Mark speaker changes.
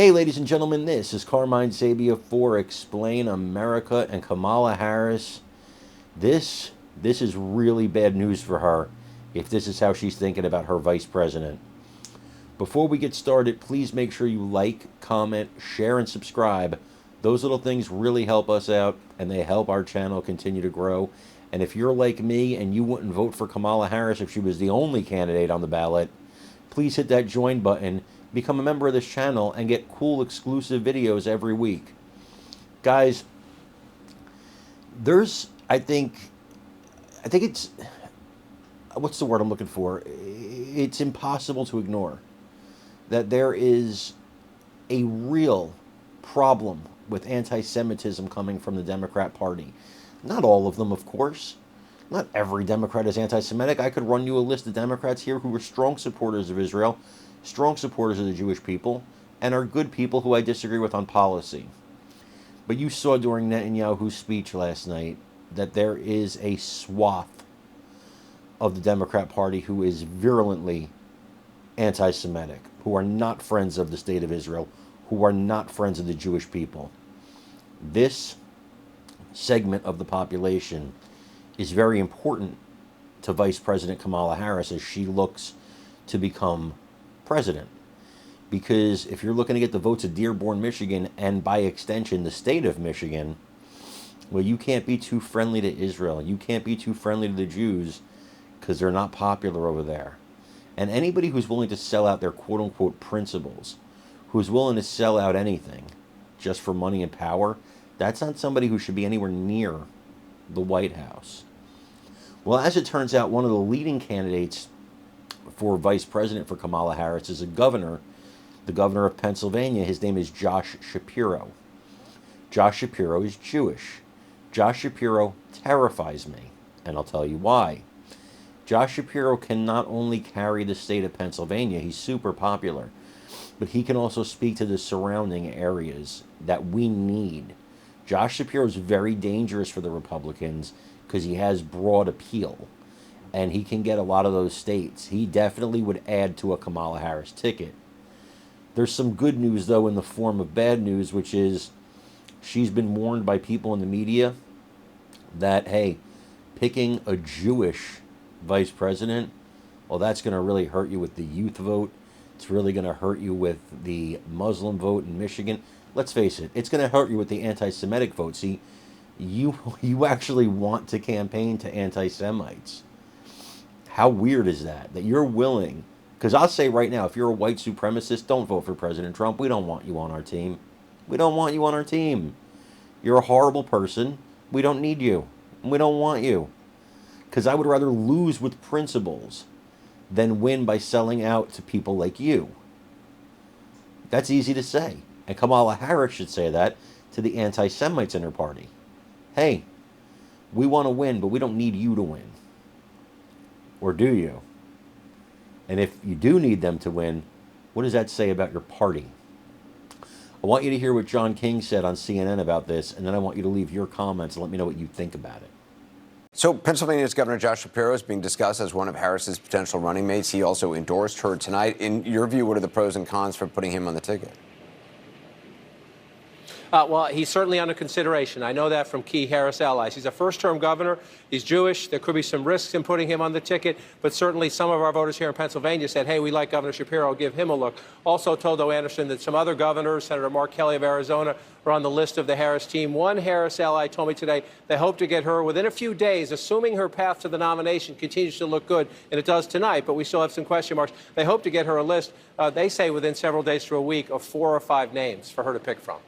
Speaker 1: Hey, ladies and gentlemen, this is Carmine Sabia for Explain America and Kamala Harris. This is really bad news for her if this is how she's thinking about her vice president. Before we get started, please make sure you like, comment, share, and subscribe. Those little things really help us out, and they help our channel continue to grow. And if you're like me and you wouldn't vote for Kamala Harris if she was the only candidate on the ballot, please hit that join button, become a member of this channel, and get cool exclusive videos every week. Guys, I think it's, what's the word I'm looking for? It's impossible to ignore that there is a real problem with anti-Semitism coming from the Democrat Party. Not all of them, of course. Not every Democrat is anti-Semitic. I could run you a list of Democrats here who are strong supporters of Israel, strong supporters of the Jewish people, and are good people who I disagree with on policy. But you saw during Netanyahu's speech last night that there is a swath of the Democrat Party who is virulently anti-Semitic, who are not friends of the state of Israel, who are not friends of the Jewish people. This segment of the population is very important to Vice President Kamala Harris as she looks to become president. Because if you're looking to get the votes of Dearborn, Michigan, and by extension the state of Michigan, well, you can't be too friendly to Israel. You can't be too friendly to the Jews because they're not popular over there. And anybody who's willing to sell out their quote-unquote principles, who's willing to sell out anything just for money and power, that's not somebody who should be anywhere near the White House. Well, as it turns out, one of the leading candidates for vice president for Kamala Harris is the governor of Pennsylvania. His name is Josh Shapiro. Josh Shapiro is Jewish. Josh Shapiro terrifies me, and I'll tell you why. Josh Shapiro can not only carry the state of Pennsylvania, he's super popular, but he can also speak to the surrounding areas that we need. Josh Shapiro is very dangerous for the Republicans because he has broad appeal, and he can get a lot of those states. He definitely would add to a Kamala Harris ticket. There's some good news, though, in the form of bad news, which is she's been warned by people in the media that, hey, picking a Jewish vice president, well, that's going to really hurt you with the youth vote. It's really going to hurt you with the Muslim vote in Michigan. Let's face it, it's going to hurt you with the anti-Semitic vote. See, you actually want to campaign to anti-Semites. How weird is that? That you're willing, because I'll say right now, if you're a white supremacist, don't vote for President Trump. We don't want you on our team. We don't want you on our team. You're a horrible person. We don't need you. We don't want you. Because I would rather lose with principles than win by selling out to people like you. That's easy to say. And Kamala Harris should say that to the anti-Semites in her party. Hey, we want to win, but we don't need you to win. Or do you? And if you do need them to win, what does that say about your party? I want you to hear what John King said on CNN about this, and then I want you to leave your comments and let me know what you think about it.
Speaker 2: So Pennsylvania's Governor Josh Shapiro is being discussed as one of Harris's potential running mates. He also endorsed her tonight. In your view, what are the pros and cons for putting him on the ticket?
Speaker 3: Well, he's certainly under consideration. I know that from key Harris allies. He's a first-term governor. He's Jewish. There could be some risks in putting him on the ticket, but certainly some of our voters here in Pennsylvania said, hey, we like Governor Shapiro, give him a look. Also told Anderson that some other governors, Senator Mark Kelly of Arizona, are on the list of the Harris team. One Harris ally told me today they hope to get her within a few days, assuming her path to the nomination continues to look good, and it does tonight, but we still have some question marks. They hope to get her a list, they say within several days to a week, of 4 or 5 names for her to pick from.